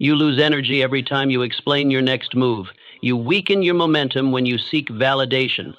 You lose energy every time you explain your next move. You weaken your momentum when you seek validation.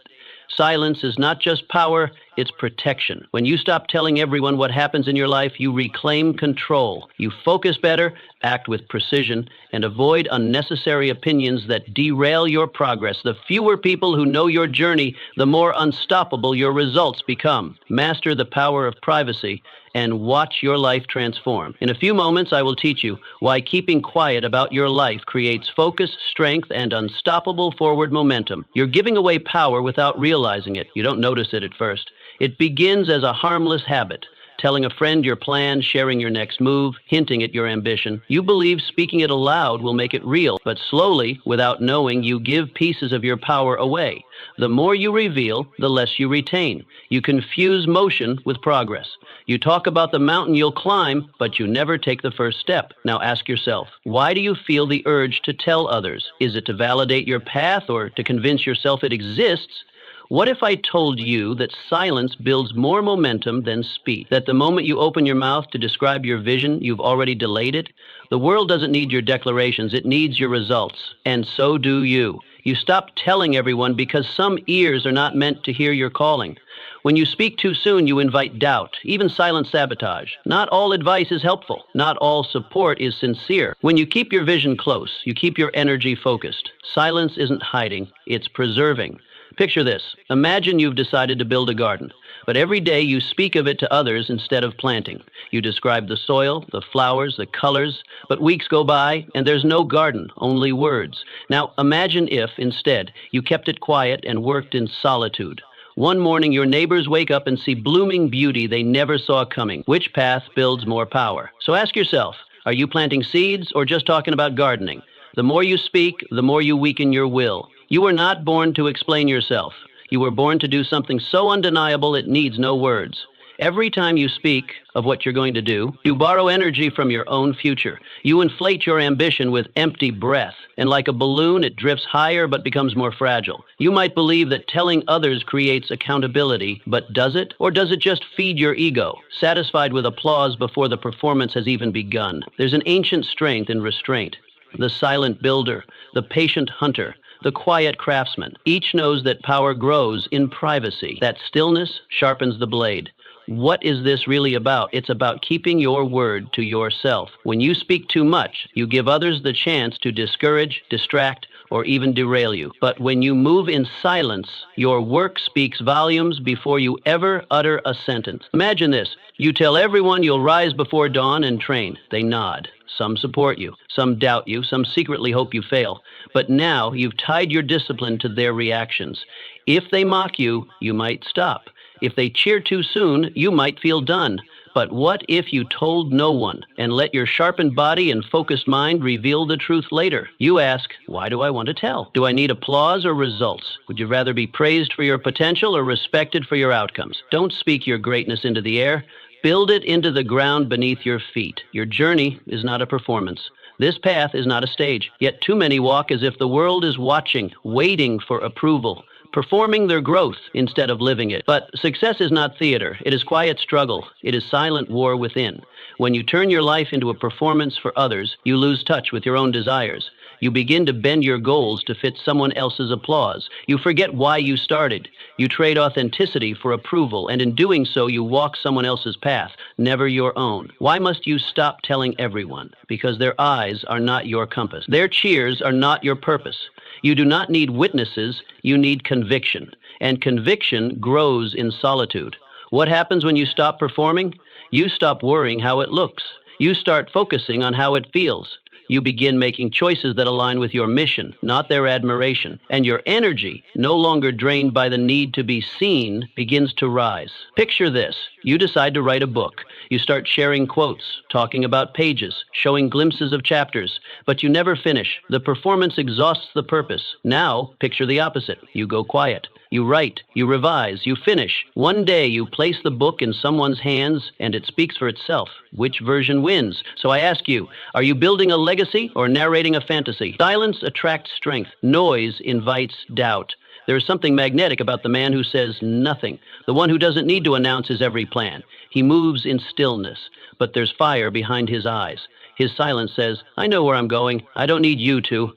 Silence is not just power, it's protection. When you stop telling everyone what happens in your life, you reclaim control. You focus better, act with precision, and avoid unnecessary opinions that derail your progress. The fewer people who know your journey, the more unstoppable your results become. Master the power of privacy and watch your life transform. In a few moments, I will teach you why keeping quiet about your life creates focus, strength, and unstoppable forward momentum. You're giving away power without realizing it. You don't notice it at first. It begins as a harmless habit. Telling a friend your plan, sharing your next move, hinting at your ambition. You believe speaking it aloud will make it real, but slowly, without knowing, you give pieces of your power away. The more you reveal, the less you retain. You confuse motion with progress. You talk about the mountain you'll climb, but you never take the first step. Now ask yourself, why do you feel the urge to tell others? Is it to validate your path or to convince yourself it exists? What if I told you that silence builds more momentum than speech? That the moment you open your mouth to describe your vision, you've already delayed it? The world doesn't need your declarations, it needs your results. And so do you. You stop telling everyone because some ears are not meant to hear your calling. When you speak too soon, you invite doubt, even silent sabotage. Not all advice is helpful. Not all support is sincere. When you keep your vision close, you keep your energy focused. Silence isn't hiding, it's preserving. Picture this. Imagine you've decided to build a garden, but every day you speak of it to others instead of planting. You describe the soil, the flowers, the colors, but weeks go by and there's no garden, only words. Now imagine if, instead, you kept it quiet and worked in solitude. One morning your neighbors wake up and see blooming beauty they never saw coming. Which path builds more power? So ask yourself, are you planting seeds or just talking about gardening? The more you speak, the more you weaken your will. You were not born to explain yourself. You were born to do something so undeniable it needs no words. Every time you speak of what you're going to do, you borrow energy from your own future. You inflate your ambition with empty breath, and like a balloon, it drifts higher but becomes more fragile. You might believe that telling others creates accountability, but does it? Or does it just feed your ego, satisfied with applause before the performance has even begun? There's an ancient strength in restraint. The silent builder, the patient hunter, the quiet craftsman. Each knows that power grows in privacy, that stillness sharpens the blade. What is this really about? It's about keeping your word to yourself. When you speak too much, you give others the chance to discourage, distract, or even derail you. But when you move in silence, your work speaks volumes before you ever utter a sentence. Imagine this. You tell everyone you'll rise before dawn and train. They nod. Some support you. Some doubt you. Some secretly hope you fail. But now you've tied your discipline to their reactions. If they mock you, you might stop. If they cheer too soon, you might feel done. But what if you told no one and let your sharpened body and focused mind reveal the truth later? You ask, why do I want to tell? Do I need applause or results? Would you rather be praised for your potential or respected for your outcomes? Don't speak your greatness into the air. Build it into the ground beneath your feet. Your journey is not a performance. This path is not a stage. Yet too many walk as if the world is watching, waiting for approval, performing their growth instead of living it. But success is not theater. It is quiet struggle. It is silent war within. When you turn your life into a performance for others, you lose touch with your own desires. You begin to bend your goals to fit someone else's applause. You forget why you started. You trade authenticity for approval, and in doing so, you walk someone else's path, never your own. Why must you stop telling everyone? Because their eyes are not your compass. Their cheers are not your purpose. You do not need witnesses, you need conviction. And conviction grows in solitude. What happens when you stop performing? You stop worrying how it looks. You start focusing on how it feels. You begin making choices that align with your mission, not their admiration. And your energy, no longer drained by the need to be seen, begins to rise. Picture this. You decide to write a book. You start sharing quotes, talking about pages, showing glimpses of chapters, but you never finish. The performance exhausts the purpose. Now, picture the opposite. You go quiet. You write, you revise, you finish. One day you place the book in someone's hands and it speaks for itself. Which version wins? So I ask you, are you building a legacy or narrating a fantasy? Silence attracts strength. Noise invites doubt. There is something magnetic about the man who says nothing, the one who doesn't need to announce his every plan. He moves in stillness, but there's fire behind his eyes. His silence says, I know where I'm going. I don't need you to.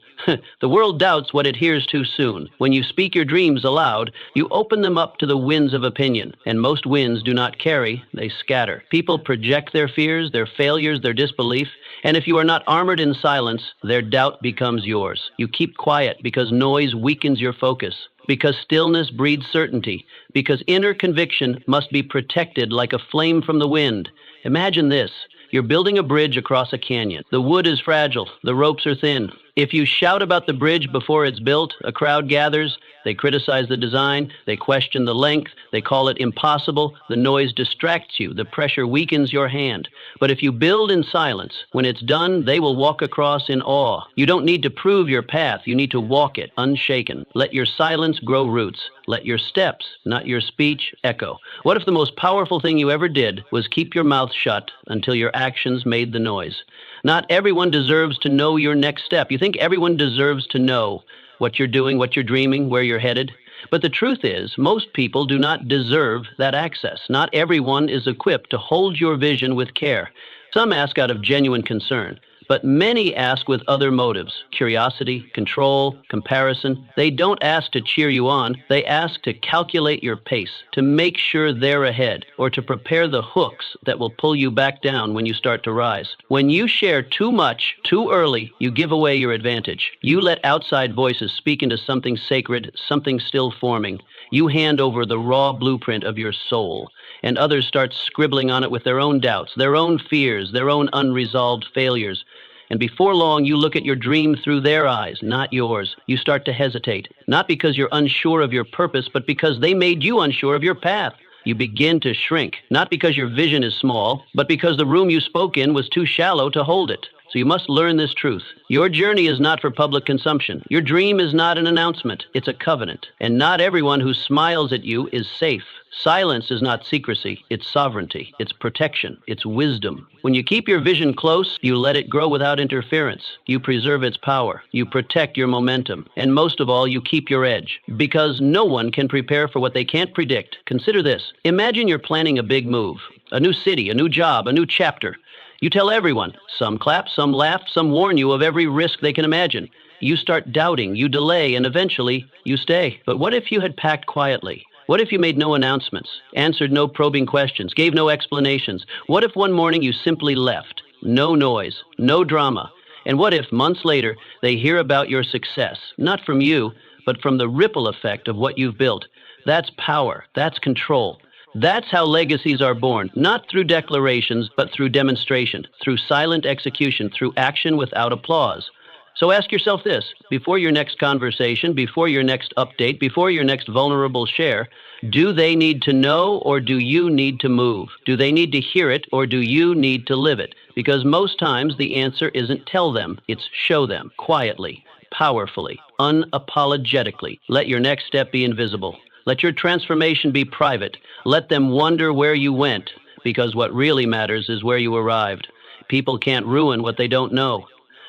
The world doubts what it hears too soon. When you speak your dreams aloud, you open them up to the winds of opinion, and most winds do not carry, they scatter. People project their fears, their failures, their disbelief, and if you are not armored in silence, their doubt becomes yours. You keep quiet because noise weakens your focus, because stillness breeds certainty, because inner conviction must be protected like a flame from the wind. Imagine this. You're building a bridge across a canyon. The wood is fragile. The ropes are thin. If you shout about the bridge before it's built, a crowd gathers. They criticize the design. They question the length. They call it impossible. The noise distracts you. The pressure weakens your hand. But if you build in silence, when it's done, they will walk across in awe. You don't need to prove your path. You need to walk it, unshaken. Let your silence grow roots. Let your steps, not your speech, echo. What if the most powerful thing you ever did was keep your mouth shut until your actions made the noise? Not everyone deserves to know your next step. You think everyone deserves to know what you're doing, what you're dreaming, where you're headed? But the truth is, most people do not deserve that access. Not everyone is equipped to hold your vision with care. Some ask out of genuine concern, but many ask with other motives: curiosity, control, comparison. They don't ask to cheer you on. They ask to calculate your pace, to make sure they're ahead, or to prepare the hooks that will pull you back down when you start to rise. When you share too much, too early, you give away your advantage. You let outside voices speak into something sacred, something still forming. You hand over the raw blueprint of your soul, and others start scribbling on it with their own doubts, their own fears, their own unresolved failures. And before long, you look at your dream through their eyes, not yours. You start to hesitate, not because you're unsure of your purpose, but because they made you unsure of your path. You begin to shrink, not because your vision is small, but because the room you spoke in was too shallow to hold it. So you must learn this truth. Your journey is not for public consumption. Your dream is not an announcement. It's a covenant. And not everyone who smiles at you is safe. Silence is not secrecy. It's sovereignty. It's protection. It's wisdom. When you keep your vision close, you let it grow without interference. You preserve its power. You protect your momentum. And most of all, you keep your edge. Because no one can prepare for what they can't predict. Consider this. Imagine you're planning a big move. A new city, a new job, a new chapter. You tell everyone. Some clap, some laugh, some warn you of every risk they can imagine. You start doubting, you delay, and eventually you stay. But what if you had packed quietly? What if you made no announcements, answered no probing questions, gave no explanations? What if one morning you simply left? No noise, no drama. And what if months later they hear about your success, not from you, but from the ripple effect of what you've built? That's power. That's control. That's how legacies are born, not through declarations, but through demonstration, through silent execution, through action without applause. So ask yourself this: before your next conversation, before your next update, before your next vulnerable share, do they need to know, or do you need to move? Do they need to hear it, or do you need to live it? Because most times the answer isn't tell them, it's show them, quietly, powerfully, unapologetically. Let your next step be invisible. Let your transformation be private. Let them wonder where you went, because what really matters is where you arrived. People can't ruin what they don't know.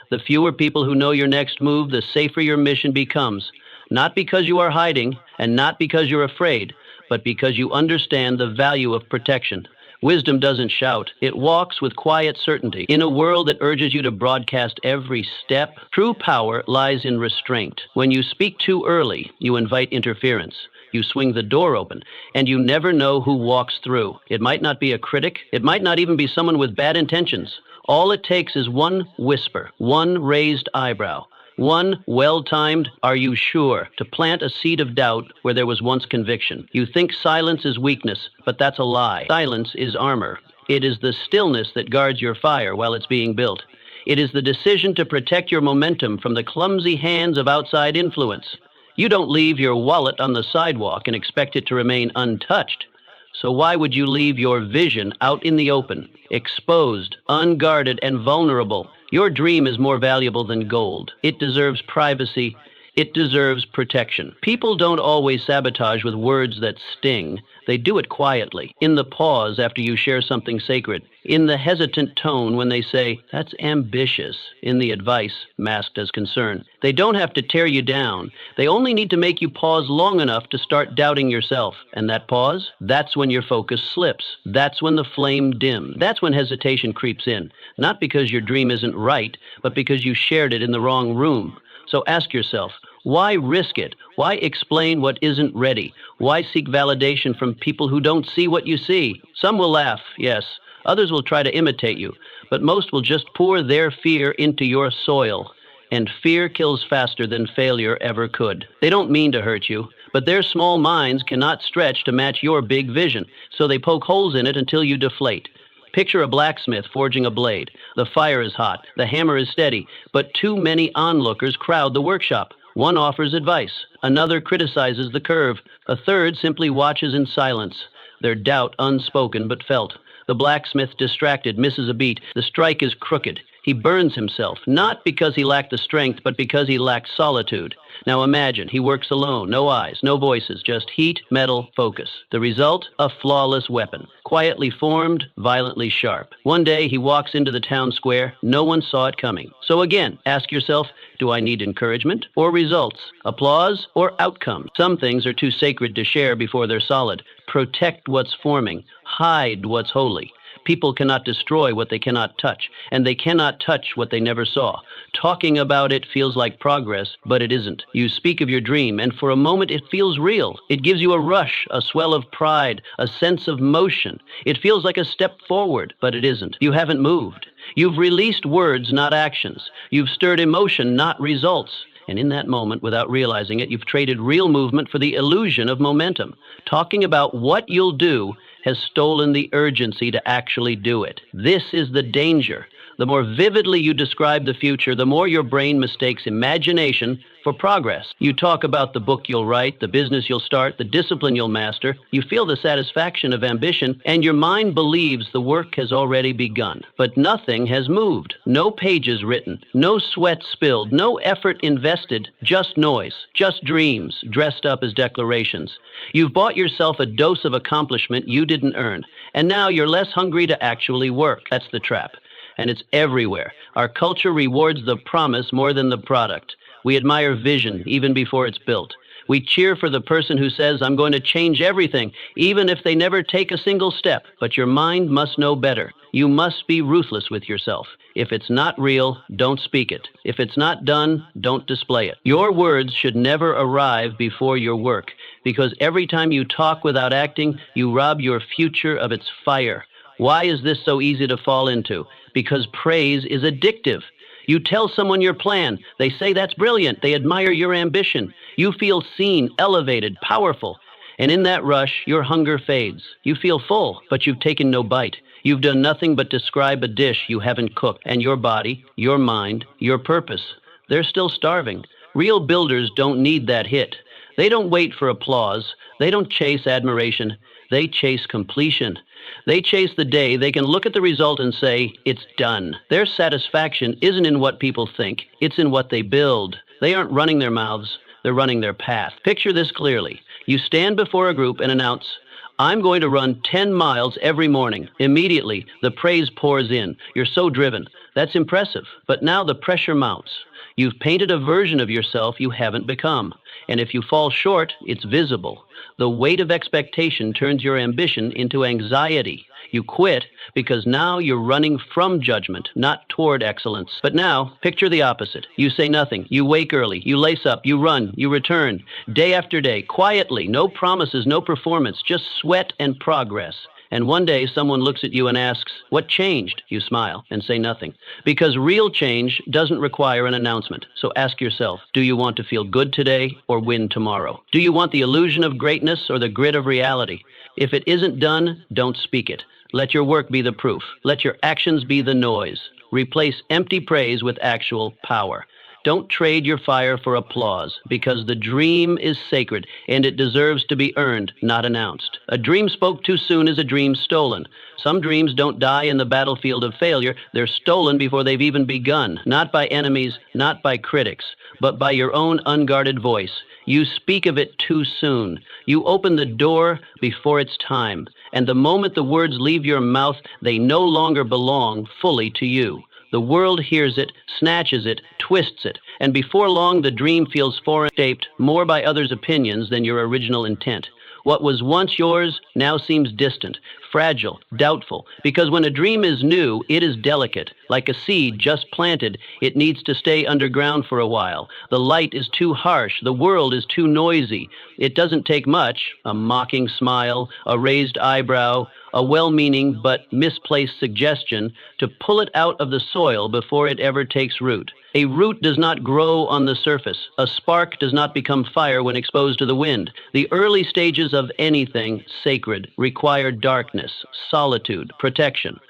The fewer people who know your next move, the safer your mission becomes. Not because you are hiding, and not because you're afraid, but because you understand the value of protection. Wisdom doesn't shout. It walks with quiet certainty. In a world that urges you to broadcast every step, true power lies in restraint. When you speak too early, you invite interference. You swing the door open, and you never know who walks through. It might not be a critic. It might not even be someone with bad intentions. All it takes is one whisper, one raised eyebrow, one well-timed, "Are you sure?" to plant a seed of doubt where there was once conviction. You think silence is weakness, but that's a lie. Silence is armor. It is the stillness that guards your fire while it's being built. It is the decision to protect your momentum from the clumsy hands of outside influence. You don't leave your wallet on the sidewalk and expect it to remain untouched. So why would you leave your vision out in the open, exposed, unguarded, and vulnerable? Your dream is more valuable than gold. It deserves privacy. It deserves protection. People don't always sabotage with words that sting. They do it quietly, in the pause after you share something sacred, in the hesitant tone when they say, "That's ambitious," in the advice masked as concern. They don't have to tear you down. They only need to make you pause long enough to start doubting yourself. And that pause, that's when your focus slips. That's when the flame dims. That's when hesitation creeps in. Not because your dream isn't right, but because you shared it in the wrong room. So ask yourself, why risk it? Why explain what isn't ready? Why seek validation from people who don't see what you see? Some will laugh, yes. Others will try to imitate you. But most will just pour their fear into your soil. And fear kills faster than failure ever could. They don't mean to hurt you, but their small minds cannot stretch to match your big vision. So they poke holes in it until you deflate. Picture a blacksmith forging a blade. The fire is hot, the hammer is steady, but too many onlookers crowd the workshop. One offers advice, another criticizes the curve, a third simply watches in silence, their doubt unspoken but felt. The blacksmith, distracted, misses a beat. The strike is crooked. He burns himself, not because he lacked the strength, but because he lacked solitude. Now imagine, he works alone, no eyes, no voices, just heat, metal, focus. The result? A flawless weapon, quietly formed, violently sharp. One day he walks into the town square, no one saw it coming. So again, ask yourself, do I need encouragement or results? Applause or outcome? Some things are too sacred to share before they're solid. Protect what's forming, hide what's holy. People cannot destroy what they cannot touch, and they cannot touch what they never saw. Talking about it feels like progress, but it isn't. You speak of your dream, and for a moment it feels real. It gives you a rush, a swell of pride, a sense of motion. It feels like a step forward, but it isn't. You haven't moved. You've released words, not actions. You've stirred emotion, not results. And in that moment, without realizing it, you've traded real movement for the illusion of momentum. Talking about what you'll do has stolen the urgency to actually do it. This is the danger. The more vividly you describe the future, the more your brain mistakes imagination for progress. You talk about the book you'll write, the business you'll start, the discipline you'll master. You feel the satisfaction of ambition, and your mind believes the work has already begun. But nothing has moved. No pages written, no sweat spilled, no effort invested, just noise, just dreams dressed up as declarations. You've bought yourself a dose of accomplishment you didn't earn, and now you're less hungry to actually work. That's the trap. And it's everywhere. Our culture rewards the promise more than the product. We admire vision even before it's built. We cheer for the person who says, "I'm going to change everything," even if they never take a single step. But your mind must know better. You must be ruthless with yourself. If it's not real, don't speak it. If it's not done, don't display it. Your words should never arrive before your work, because every time you talk without acting, you rob your future of its fire. Why is this so easy to fall into? Because praise is addictive. You tell someone your plan. They say that's brilliant. They admire your ambition. You feel seen, elevated, powerful. And in that rush, your hunger fades. You feel full, but you've taken no bite. You've done nothing but describe a dish you haven't cooked. And your body, your mind, your purpose, they're still starving. Real builders don't need that hit. They don't wait for applause. They don't chase admiration. They chase completion. They chase the day they can look at the result and say, "It's done." Their satisfaction isn't in what people think. It's in what they build. They aren't running their mouths. They're running their path. Picture this clearly. You stand before a group and announce, "I'm going to run 10 miles every morning." Immediately, the praise pours in. You're so driven. That's impressive. But now the pressure mounts. You've painted a version of yourself you haven't become. And if you fall short, it's visible. The weight of expectation turns your ambition into anxiety. You quit because now you're running from judgment, not toward excellence. But now, picture the opposite. You say nothing. You wake early. You lace up. You run. You return. Day after day, quietly. No promises, no performance, just sweat and progress. And one day someone looks at you and asks, "What changed?" You smile and say nothing. Because real change doesn't require an announcement. So ask yourself, do you want to feel good today or win tomorrow? Do you want the illusion of greatness or the grit of reality? If it isn't done, don't speak it. Let your work be the proof. Let your actions be the noise. Replace empty praise with actual power. Don't trade your fire for applause, because the dream is sacred and it deserves to be earned, not announced. A dream spoke too soon is a dream stolen. Some dreams don't die in the battlefield of failure. They're stolen before they've even begun, not by enemies, not by critics, but by your own unguarded voice. You speak of it too soon. You open the door before it's time. And the moment the words leave your mouth, they no longer belong fully to you. The world hears it, snatches it, twists it, and before long the dream feels foreign, shaped more by others' opinions than your original intent. What was once yours now seems distant, fragile, doubtful, because when a dream is new, it is delicate. Like a seed just planted, it needs to stay underground for a while. The light is too harsh, the world is too noisy. It doesn't take much, a mocking smile, a raised eyebrow, a well-meaning but misplaced suggestion, to pull it out of the soil before it ever takes root. A root does not grow on the surface. A spark does not become fire when exposed to the wind. The early stages of anything sacred require darkness, solitude, protection.